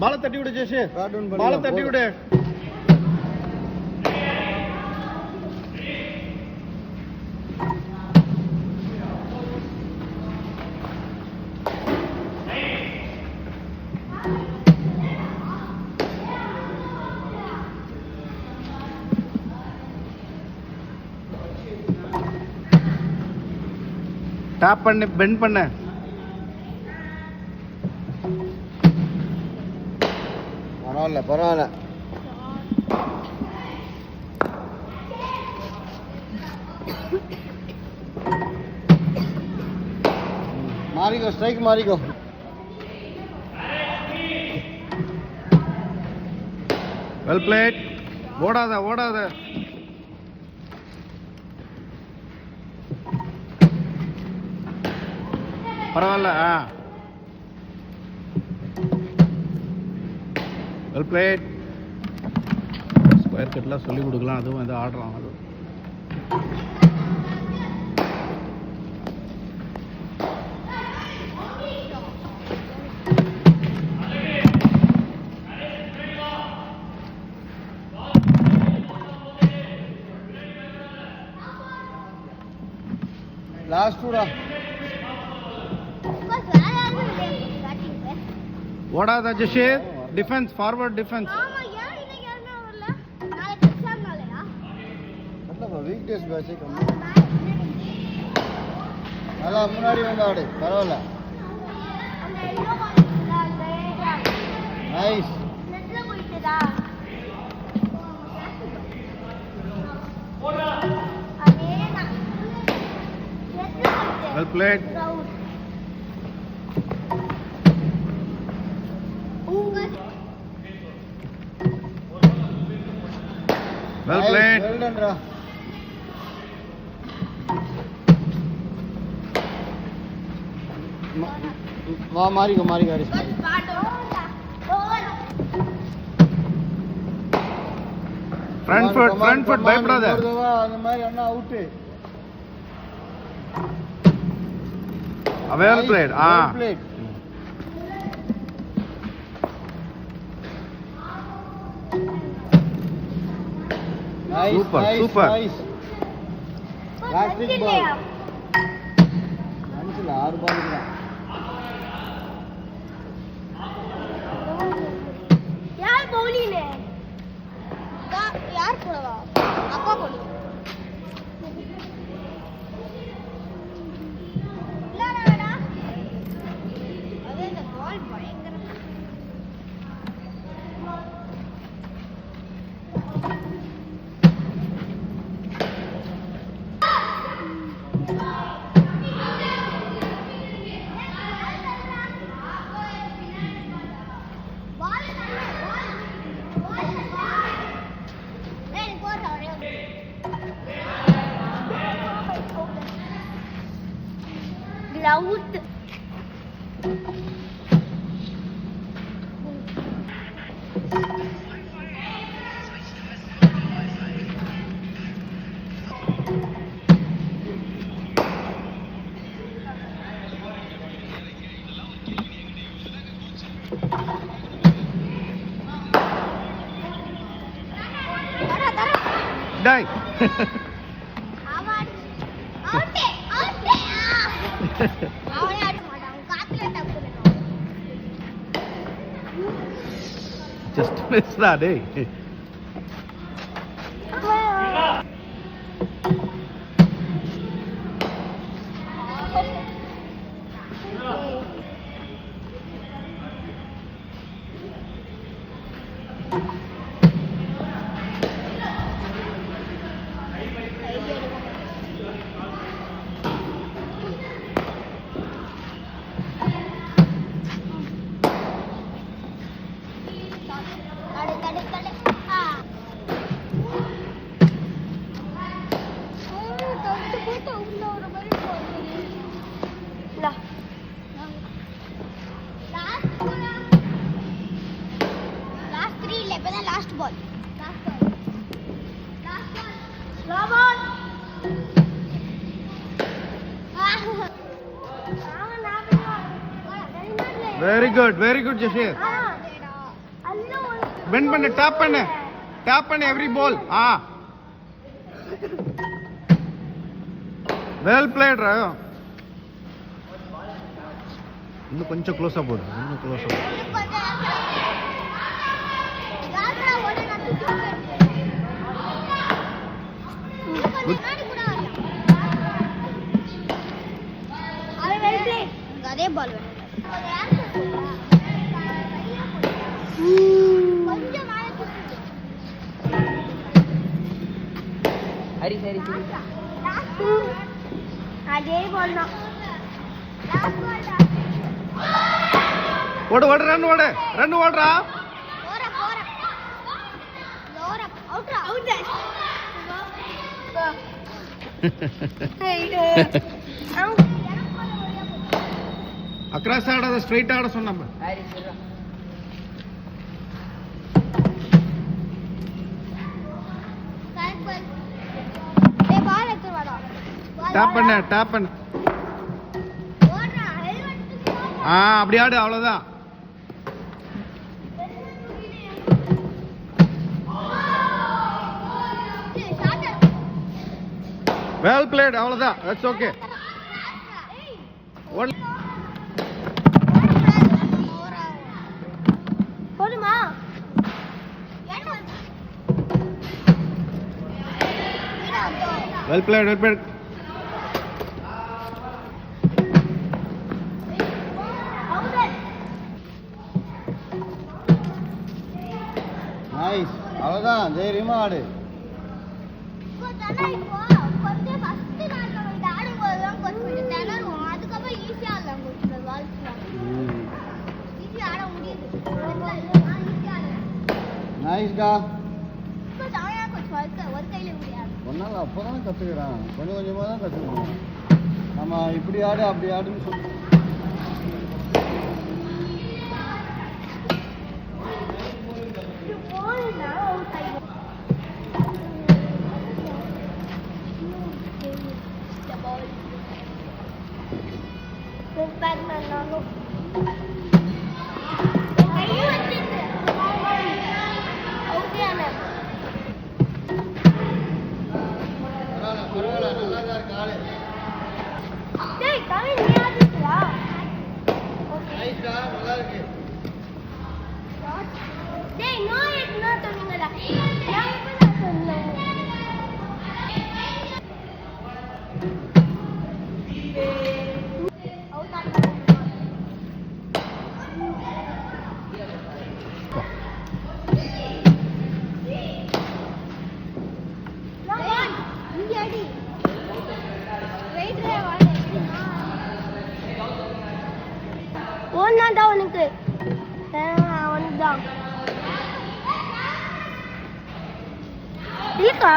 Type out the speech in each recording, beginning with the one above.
பால தட்டி விடு ஜெஷே, பால தட்டி விடு. டாப் பண்ணு, பெண்ட் பண்ணு. பரவாயில்ல பரவாயில்ல. மாறிக்கோ, ஸ்ட்ரைக் மாறிக்கோ. Well played. ஓடாத ஓடாத. பரவாயில்ல. Well plate. ஸ்கொயர் கட்லாம் சொல்லி கொடுக்கலாம், அதுவும் எதாவது ஆடுறான். அது லாஸ்ட் டூடா. ஓடாத ஜெஷே. Defence, forward defence. Week days பேட்சே கம்மி. நல்லா முன்னாடி வந்து ஆடு. பரவாயில்ல. Nice. Well played. Well played. Well done ரா. வா மாறிக்கோ மாறிக்கோ. ஹரிஷ் ஃப்ரண்ட் ஃபுட் பயப்படாத. அந்த மாதிரி அண்ணா out. Well played. Super super. Plastic ball. மனசுல 6 பால் தான். யார் பவுலிங்? யார் போடுவா? அப்பா போடு. இல்லடா. அதே இந்த பால் பயங்கர. Laut. டேய். Just miss that, eh? Last ball. Slow ball. Very good, Jashir. Bend பண்ணு, டேப் பண்ணு, டேப் பண்ணு எவ்ரி பால். வெல் பிளேட் ராயோ. இன்னும் கொஞ்சம் க்ளோஸா போடு, இன்னும் க்ளோஸா போடு. அதே பால் ஹரி சரி சரி அதே பால் தான் ஓடு ஓடு, ரன் ஓடு, ரன் ஓடுறா. அக்ராஸ் ஆடாத, ஸ்ட்ரைட் ஆட சொன்ன. ஹரி சொல்றா டேப் பண்ணு, டேப் பண்ணு. அப்படி ஆடு, அவ்வளவுதான். வெல் பிளேட், அவ்வளவுதான். That's okay. போடுமா well played, well played. Nice, அவ்வளோதான். தைரியமா ஆடு. நைஸ்டா. ஒன்னால அப்போதான் கத்துக்கிறான், கொஞ்சம் கொஞ்சமா தான் கத்துக்கணும். நம்ம இப்படி ஆடு அப்படி ஆடுன்னு சொல்லி பரவாயில்ல, நல்லா தான் இருக்கு ஆளு. நைஸ்டா, நல்லா இருக்கு. ஒன்னாதான் உனக்கு ஒன்றுதான் இல்லக்கா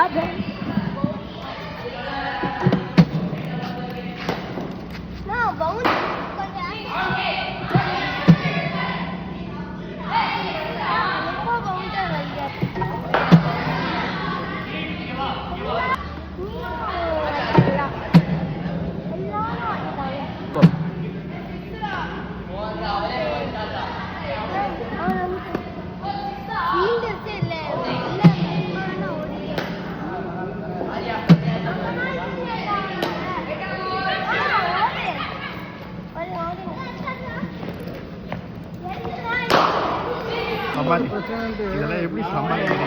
இதெல்லாம் எப்படி சமாளிக்கிறீங்க?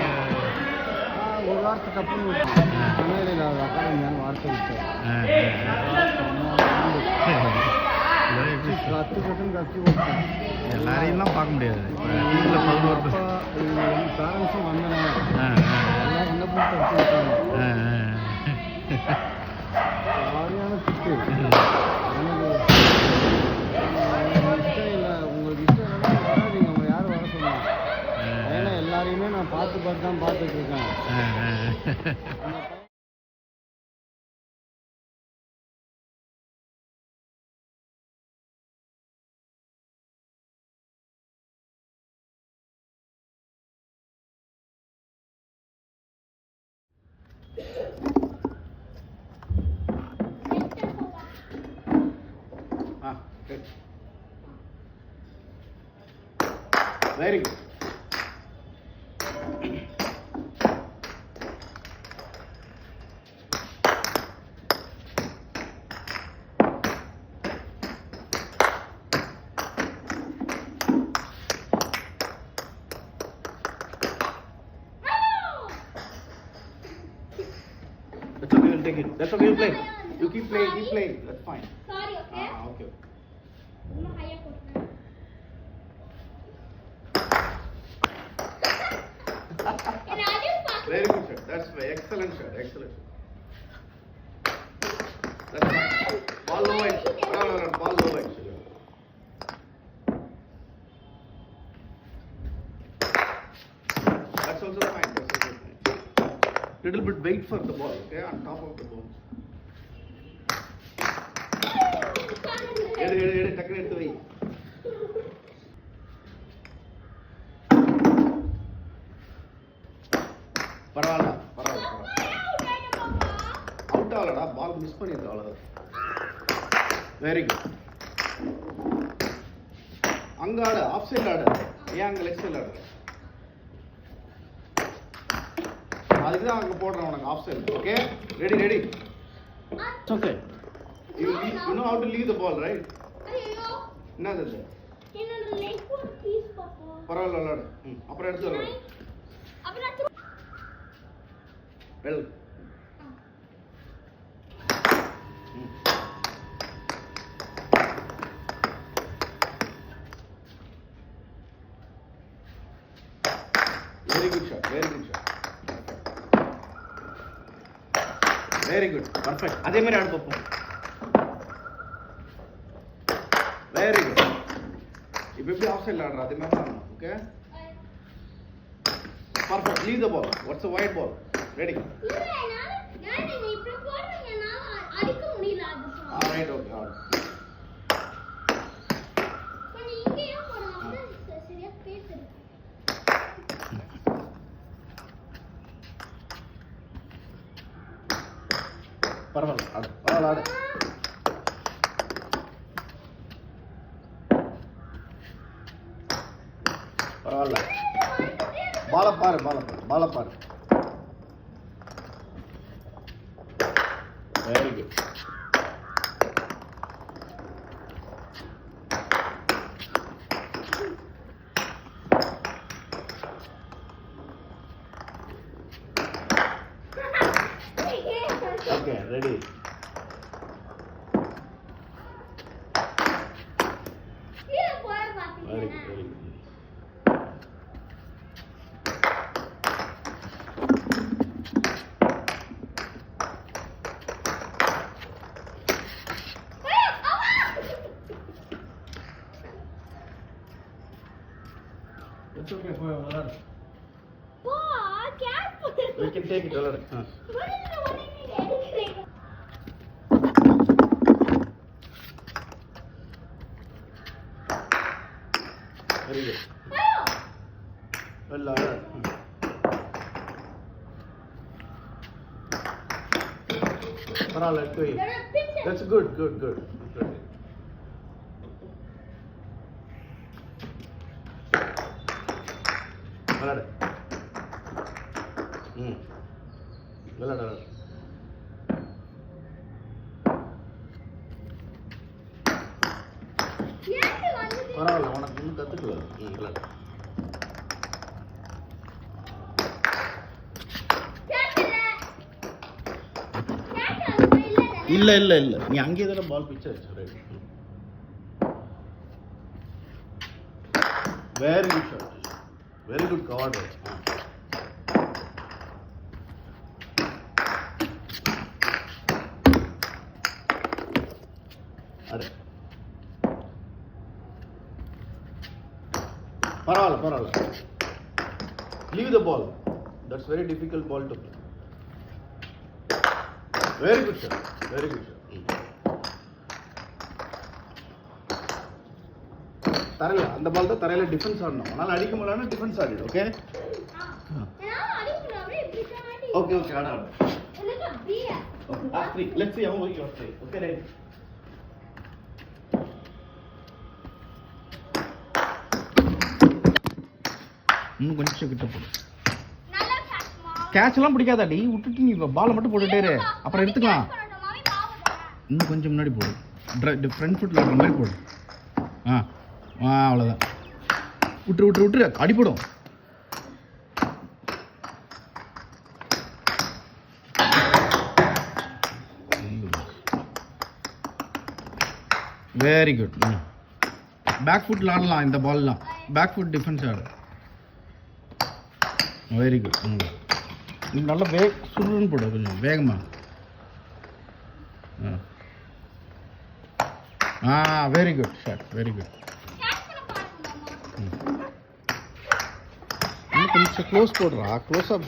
ஒரு வார்த்தை தப்பு சென்னையில் அகாடமியான வார்த்தை விட்டேன். கற்று கற்று கொடுத்தேன். எல்லாரையும் பார்க்க முடியாது. வீட்டில் 11 பேரண்ட்ஸும் வந்தேன், எல்லாம் என்ன போட்டு கற்று விட்டாங்க. சரியான திட்டு. எனக்கு இஷ்டம் இல்லை. உங்களுக்கு இஷ்டம் இல்லைன்னா வராதீங்க. அவங்க யாரும் வர சொன்னாங்க. ஏன்னா எல்லாரையுமே நான் பார்த்து தான் பார்த்துட்டு இருக்கேன். Very good. good. That's okay, you play. You keep playing. That's fine. Sorry, okay? Okay. ரொம்ப ஹையா போடுறேன். என்ன அடிச்சு பாத்து. Very good shot. That's very excellent shot. Excellent shot. That's fine. Ball low edge. No. Ball low edge. That's also fine. Little bit weight for the ball, okay, on top of the ball. எடு டக்குனு எடுத்து வை. பரவாயில்ல. Out ஆகலடா, பால் miss பண்ணிருக்க அவ்வளவுதான். Very good. அங்க ஆடு, off side ஆடு. ஏன் அங்க லெஃப்ட் சைடு ஆடு? அதுக்கு தான் அங்க போடுறேன் உனக்கு off side. Okay, ready. Okay. You know how to leave the ball, right? ஐயோ என்னது அது? என்னோட leg ஒரு பீஸ் பாப்பா. பரவாயில்ல விளையாடு. அப்புறம் எடுத்து விளையாடு. அப்புறம் well. Very good shot. Very good. Perfect. அதே மாதிரி ஆடு பாப்போம். Very good. இப்போ எப்படி ஆஃப் சைடுல ஆடுற அதே மாதிரி ஆடணும். Okay? Perfect. Leave the ball. What's the white ball? Ready? இல்ல நான் நீங்க இப்படி போடுறீங்கனால அடிக்க முடியல அது. Right, okay. All right. கொஞ்சம் இங்கேயே போடுங்க. சரியா பேசு. பரவாயில்ல. ஆடு. பரவாயில்ல. பால பாரு. Very good. Okay, ready. கீழ போற வெரி பாத்தீங்களா? குட். It's okay, போய் விளையாடு. போ gap. We can take it, விளையாடு. Very good. Well, பரவாயில்ல, எடுத்து வை. That's good. விளையாடு. விளையாடு. பரவாயில்ல, உனக்கு இன்னும் கற்றுக்கல. விளையாடு. இல்ல நீ அங்கேயே தானே பால் பிச்சை வச்சு. Very good shot. Very good cover. அட பரவாயில்ல. Leave the ball. That's very difficult ball to play. Very good shot. தரையில அந்த பால் தான் தரையில டிஃபென்ஸ் ஆடணும். அதனால அடிக்க முடியலன்னா டிஃபென்ஸ் ஆடிடு. ஓகே? ஓகே ஆடு. Okay, let's see how you are playing. Okay, ready? இன்னும் கொஞ்சம் கிட்ட போடு. கேட்ச்லாம் பிடிக்காதாடி, விட்டுட்டு நீ பாலை மட்டும் போட்டுட்டே இரு, அப்புறம் எடுத்துக்கலாம். இன்னும் கொஞ்சம் முன்னாடி போடு, ஃப்ரண்ட் ஃபுட்டில் ஆடுற மாதிரி போடு. அவ்வளோதான். விட்டுரு அடிப்படும். Very good. பேக் ஃபுட்டில் ஆடலாம் இந்த பால்லாம். பேக் ஃபுட் டிஃபென்ஸ் ஆடு. Very good. நீ நல்லா சுருன்னு போடு கொஞ்சம் வேகமா. Very good shot, very good. இன்னும் கொஞ்சம் க்ளோஸ் போடுறா, க்ளோஸ் அப்.